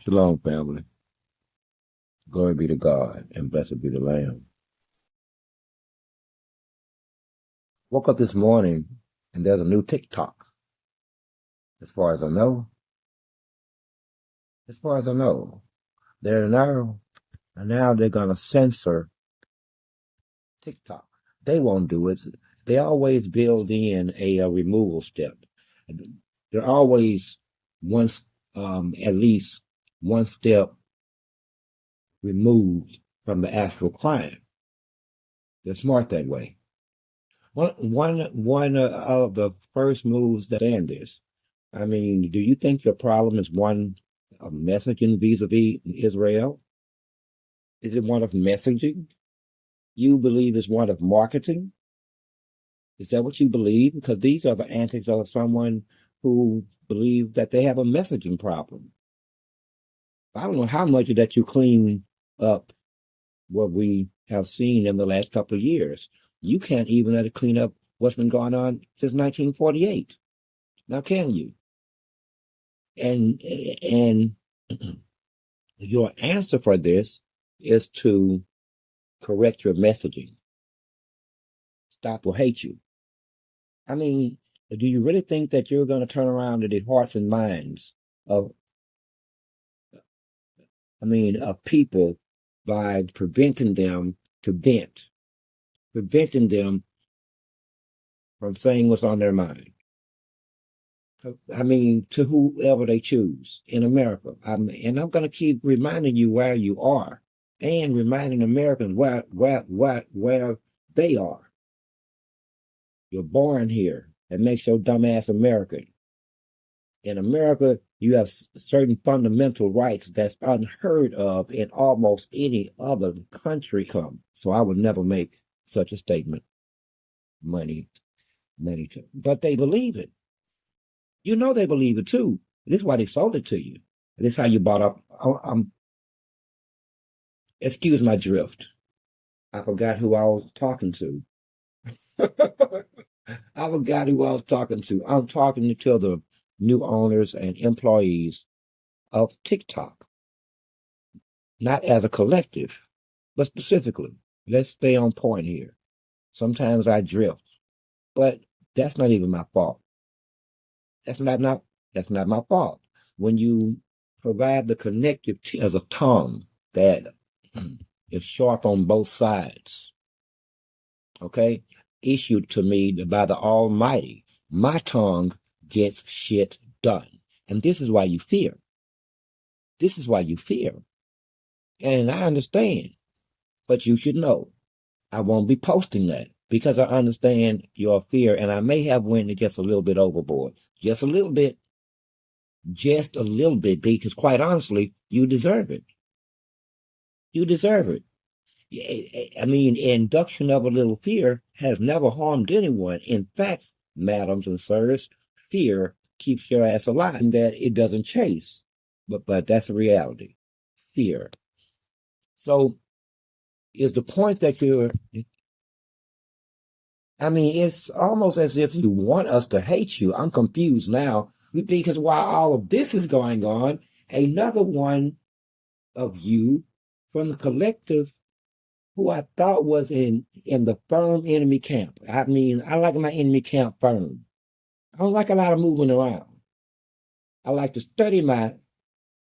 Shalom, family. Glory be to God, and blessed be the Lamb. Woke up this morning, and there's a new TikTok. As far as I know, they're now they're gonna censor TikTok. They won't do it. They always build in a removal step. They're always at least one step removed from the actual crime. They're smart that way. One of the first moves that end this. I mean, do you think your problem is one of messaging vis-a-vis Israel? Is it one of messaging? You believe it's one of marketing? Is that what you believe? Because these are the antics of someone who believes that they have a messaging problem. I don't know how much of that you clean up what we have seen in the last couple of years. You can't even let it clean up what's been going on since 1948. Now, can you? And your answer for this is to correct your messaging. Stop will hate you. I mean, do you really think that you're going to turn around to the hearts and minds of people by preventing them to vent, preventing them from saying what's on their mind? I mean, to whoever they choose in America. And I'm going to keep reminding you where you are and reminding Americans where they are. You're born here. That makes your dumbass American. In America, you have certain fundamental rights that's unheard of in almost any other country. So I would never make such a statement. Money, but they believe it. You know they believe it too. This is why they sold it to you. This is how you bought up. Excuse my drift. I forgot who I was talking to. I forgot who I was talking to. I'm talking to the new owners and employees of TikTok, not as a collective, but specifically. Let's stay on point here. Sometimes I drift, but that's not even my fault. That's not my fault. When you provide the connective as a tongue that is sharp on both sides, okay, issued to me by the Almighty, my tongue gets shit done. And this is why you fear. This is why you fear. And I understand, but you should know I won't be posting that because I understand your fear, and I may have went just a little bit overboard. Just a little bit. Just a little bit, because quite honestly, you deserve it. You deserve it. I mean, induction of a little fear has never harmed anyone. In fact, madams and sirs, fear keeps your ass alive, and that it doesn't chase. But that's a reality. Fear. So is the point that it's almost as if you want us to hate you. I'm confused now because while all of this is going on, another one of you from the collective who I thought was in the firm enemy camp. I mean, I like my enemy camp firm. I don't like a lot of moving around. I like to study my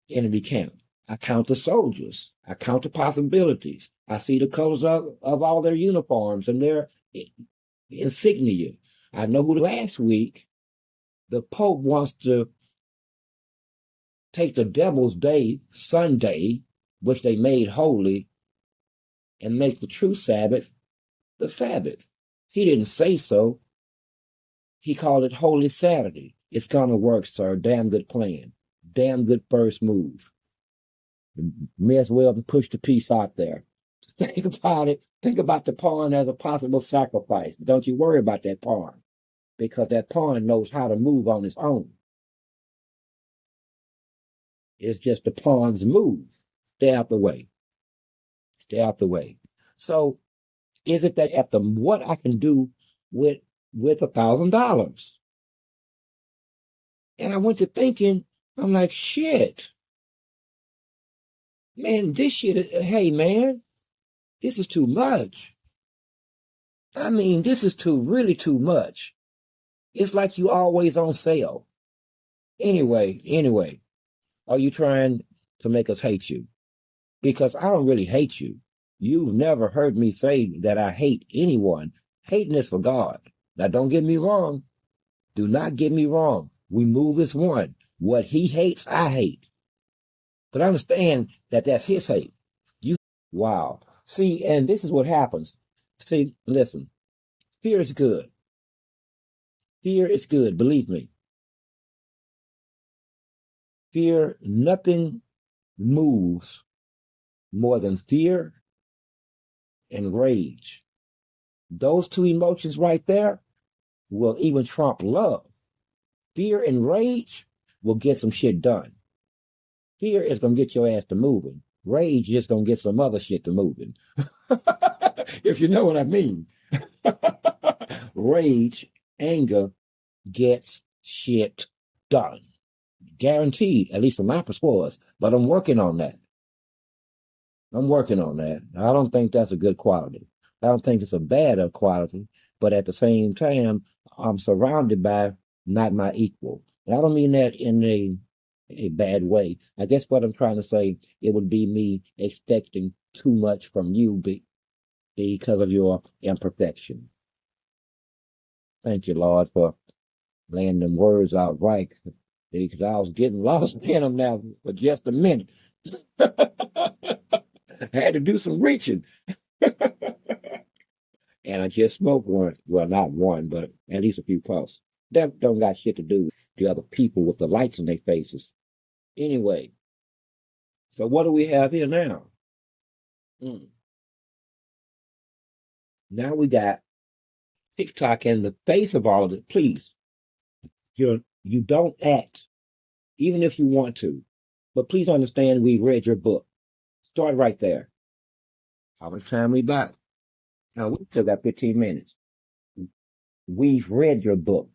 enemy camp. I count the soldiers. I count the possibilities. I see the colors of all their uniforms and their insignia. I know who last week the Pope wants to take the devil's day, Sunday, which they made holy, and make the true Sabbath the Sabbath. He didn't say so. He called it Holy Saturday. It's gonna work, sir. Damn good plan. Damn good first move. May as well push the piece out there. Just think about it. Think about the pawn as a possible sacrifice. Don't you worry about that pawn, because that pawn knows how to move on its own. It's just the pawn's move. Stay out the way. Stay out the way. So is it that after what I can do with $1,000? And I went to thinking, I'm like, shit. Man, this shit, hey man, this is too much. I mean, this is really too much. It's like you always on sale. Anyway, are you trying to make us hate you? Because I don't really hate you. You've never heard me say that I hate anyone. Hating is for God. Now, don't get me wrong. Do not get me wrong. We move as one. What he hates, I hate. But understand that that's his hate. Wow. See, and this is what happens. See, listen, fear is good. Fear is good, believe me. Fear, nothing moves more than fear and rage. Those two emotions right there will even trump love. Fear and rage will get some shit done. Fear is going to get your ass to moving. Rage is going to get some other shit to moving. If you know what I mean. Rage, anger gets shit done. Guaranteed, at least from my perspective. But I'm working on that. I don't think that's a good quality. I don't think it's a bad quality. But at the same time, I'm surrounded by not my equal. And I don't mean that in a bad way. I guess what I'm trying to say, it would be me expecting too much from you because of your imperfection. Thank you, Lord, for laying them words out right, because I was getting lost in them now for just a minute. I had to do some reaching. And I just smoked one. Well, not one, but at least a few puffs. That don't got shit to do with the other people with the lights in their faces. Anyway, so what do we have here now? Now we got TikTok in the face of all of it. Please, you don't act, even if you want to. But please understand, we read your book. Start right there. How much time we got? Now we still got 15 minutes. We've read your book.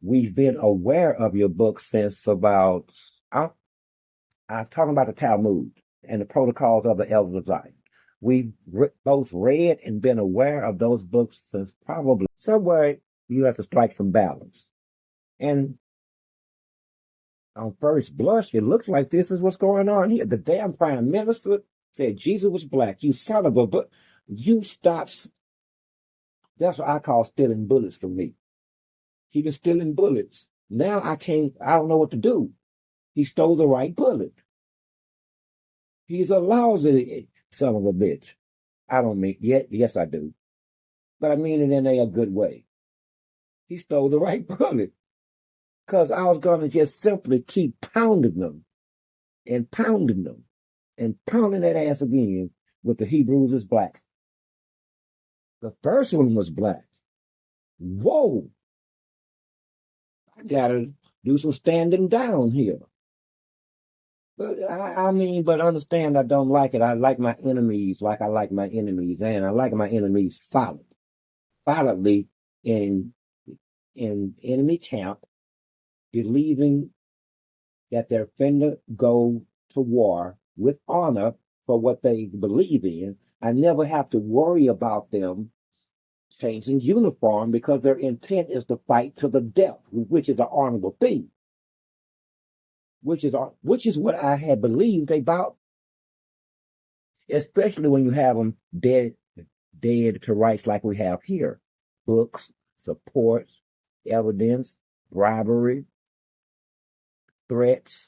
We've been aware of your book since about, I'm talking about the Talmud and the protocols of the elders of Zion. We've both read and been aware of those books since probably somewhere you have to strike some balance. And on first blush, it looks like this is what's going on here. The damn prime minister said Jesus was black. You son of a, but you stop. That's what I call stealing bullets from me. He was stealing bullets. Now I don't know what to do. He stole the right bullet. He's a lousy son of a bitch. I don't mean, yes, I do. But I mean it in a good way. He stole the right bullet. Because I was going to just simply keep pounding them and pounding them and pounding that ass again with the Hebrews is black. The first one was black. Whoa. I got to do some standing down here. But but understand I don't like it. I like my enemies like I like my enemies. And I like my enemies solidly in enemy camp, believing that they're finna go to war with honor for what they believe in. I never have to worry about them changing uniform because their intent is to fight to the death, which is an honorable thing. Which is what I had believed about, especially when you have them dead to rights like we have here. Books, supports, evidence, bribery, threats,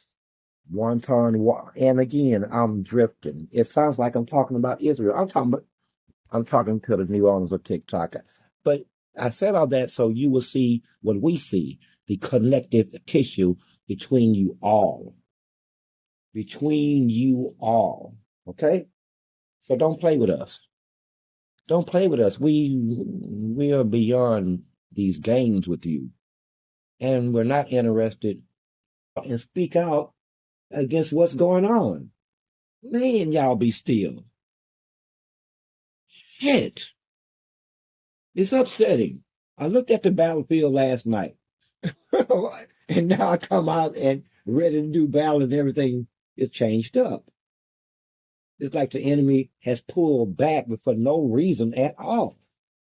wanton, and again, I'm drifting. It sounds like I'm talking about Israel. I'm talking to the new owners of TikTok. But I said all that so you will see what we see, the connective tissue between you all. Between you all. Okay? So don't play with us. Don't play with us. We are beyond these games with you. And we're not interested and speak out against what's going on. Man, y'all be still. Shit. It's upsetting. I looked at the battlefield last night. And now I come out and ready to do battle and everything is changed up. It's like the enemy has pulled back for no reason at all.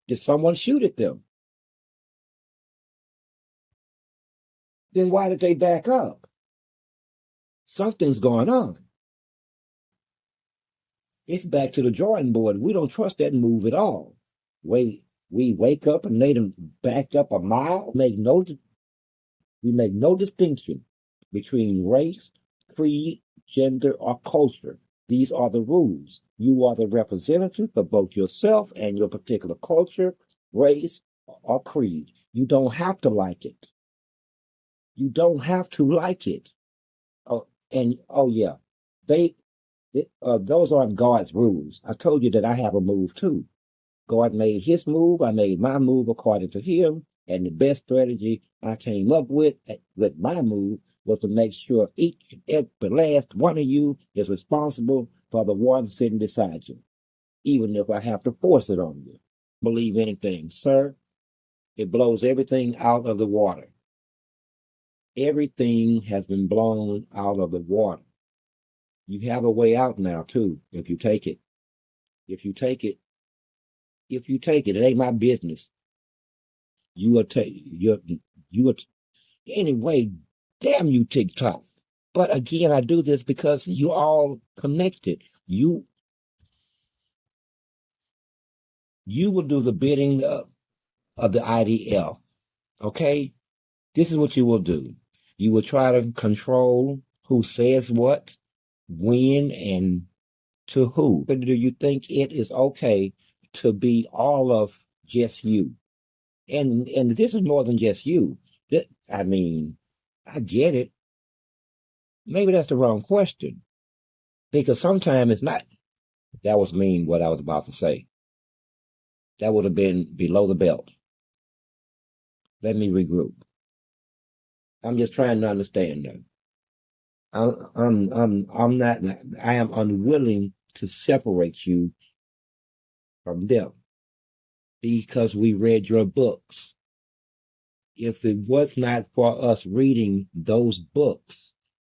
Did someone shoot at them? Then why did they back up? Something's going on. It's back to the drawing board. We don't trust that move at all. We wake up and they done backed up a mile. We make no distinction between race, creed, gender, or culture. These are the rules. You are the representative for both yourself and your particular culture, race, or creed. You don't have to like it. You don't have to like it. Oh, and oh yeah, they those aren't God's rules. I told you that I have a move too. God made his move. I made my move according to him. And the best strategy I came up with my move was to make sure each and every last one of you is responsible for the one sitting beside you, even if I have to force it on you. Believe anything, sir. It blows everything out of the water. Everything has been blown out of the water. You have a way out now, too, if you take it. If you take it, it ain't my business. You will take you will anyway. Damn you, TikTok! But again, I do this because you all connected. You will do the bidding of the IDF. Okay, this is what you will do. You will try to control who says what, when, and to who. But do you think it is okay to be all of just you? And this is more than just you. I mean, I get it. Maybe that's the wrong question. Because sometimes it's not. That was mean what I was about to say. That would have been below the belt. Let me regroup. I'm just trying to understand though. I'm not, I am unwilling to separate you from them because we read your books. If it was not for us reading those books,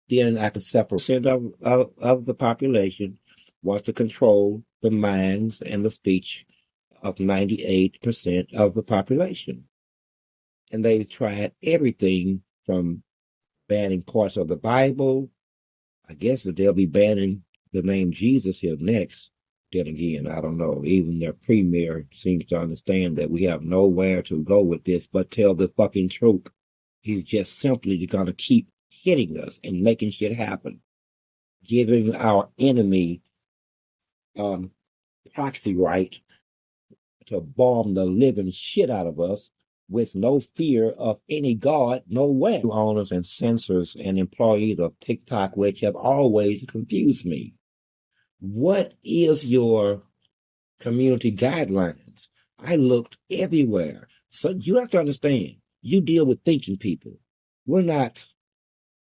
then I could separate of the population wants to control the minds and the speech of 98% of the population. And they tried everything from banning parts of the Bible. I guess that they'll be banning the name Jesus here next. Then again, I don't know. Even their premier seems to understand that we have nowhere to go with this but tell the fucking truth. He's just simply going to keep hitting us and making shit happen, giving our enemy proxy right to bomb the living shit out of us with no fear of any God, no way. Owners and censors and employees of TikTok, which have always confused me. What is your community guidelines? I looked everywhere. So you have to understand, you deal with thinking people. We're not,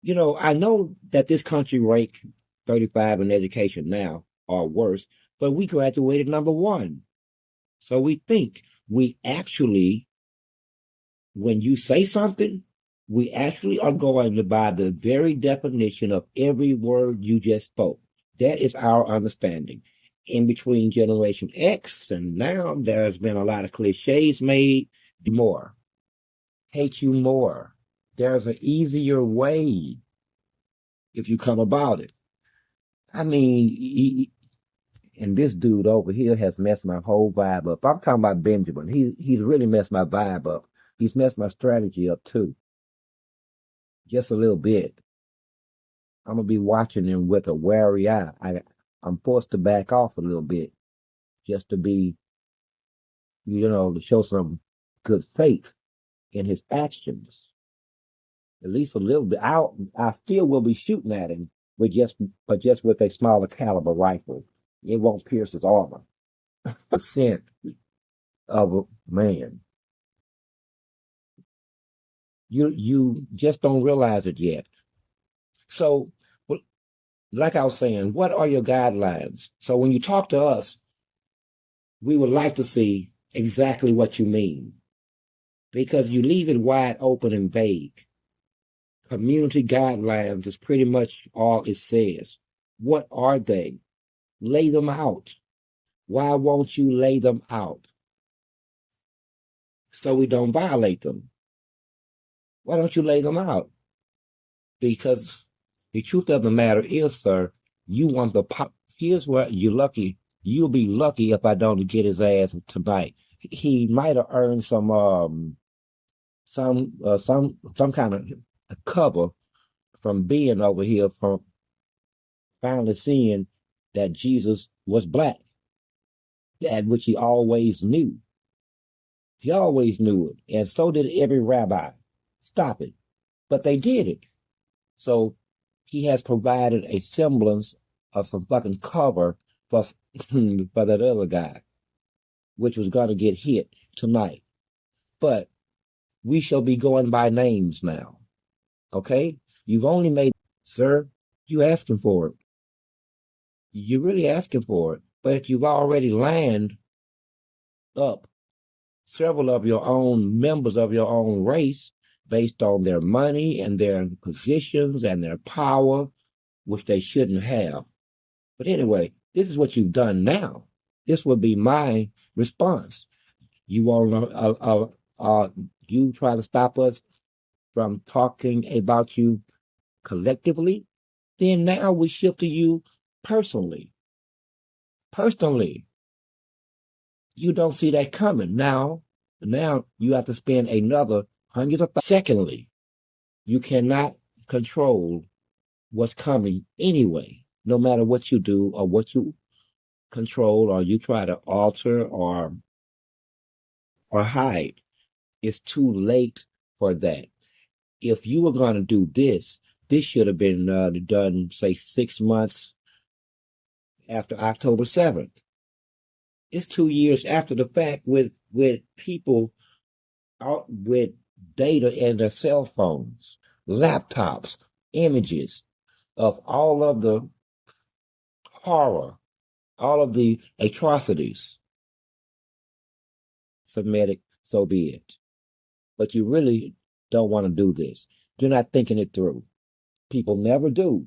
I know that this country ranked 35 in education now or worse, but we graduated number one. So we think we actually, when you say something, we actually are going by the very definition of every word you just spoke. That is our understanding. In between Generation X and now, there's been a lot of cliches made. More. Hate you more. There's an easier way if you come about it. I mean, and this dude over here has messed my whole vibe up. I'm talking about Benjamin. He's really messed my vibe up. He's messed my strategy up too. Just a little bit. I'm gonna be watching him with a wary eye. I'm forced to back off a little bit just to be, to show some good faith in his actions. At least a little bit. I still will be shooting at him but just with a smaller caliber rifle. It won't pierce his armor. Percent of a man. You just don't realize it yet. So, like I was saying, what are your guidelines? So when you talk to us, we would like to see exactly what you mean, because you leave it wide open and vague. Community guidelines is pretty much all it says. What are they? Lay them out. Why won't you lay them out? So we don't violate them. Why don't you lay them out? Because the truth of the matter is, sir, you want the pop. Here's what you're lucky. You'll be lucky if I don't get his ass tonight. He might have earned some kind of cover from being over here, from finally seeing that Jesus was black, that which he always knew. He always knew it, and so did every rabbi. Stop it. But they did it. So he has provided a semblance of some fucking cover for, for that other guy, which was going to get hit tonight. But we shall be going by names now. Okay? You've only made, sir, you asking for it. You're really asking for it. But you've already lined up several of your own members of your own race based on their money and their positions and their power, which they shouldn't have. But anyway, this is what you've done now. This would be my response. You want you try to stop us from talking about you collectively? Then now we shift to you personally. Personally, you don't see that coming. Now you have to spend another hundreds of thousands. Secondly, you cannot control what's coming anyway, no matter what you do or what you control or you try to alter or hide. It's too late for that. If you were going to do this should have been done, say, 6 months after October 7th. It's 2 years after the fact with people out with data in their cell phones, laptops, images of all of the horror, all of the atrocities. Semitic, so be it. But you really don't want to do this. You're not thinking it through. People never do.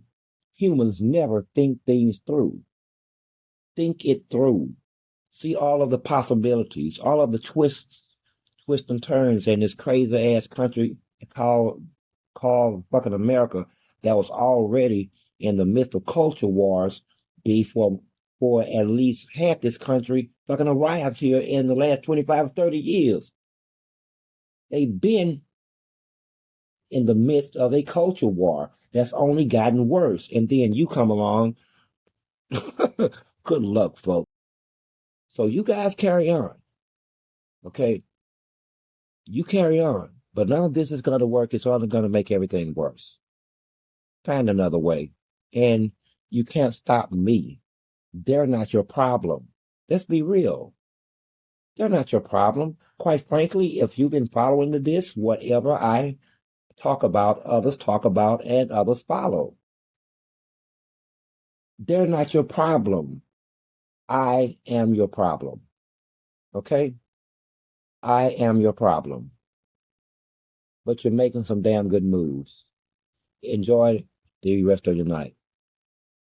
Humans never think things through. Think it through. See all of the possibilities, all of the twists and turns in this crazy ass country called fucking America that was already in the midst of culture wars before for at least half this country fucking arrived here in the last 25 or 30 years. They've been in the midst of a culture war that's only gotten worse. And then you come along. Good luck, folks. So you guys carry on. Okay? You carry on. But none of this is going to work. It's only going to make everything worse. Find another way. And you can't stop me. They're not your problem. Let's be real. They're not your problem. Quite frankly, if you've been following this, whatever I talk about, others talk about, and others follow. They're not your problem. I am your problem. Okay? I am your problem. But you're making some damn good moves. Enjoy the rest of your night.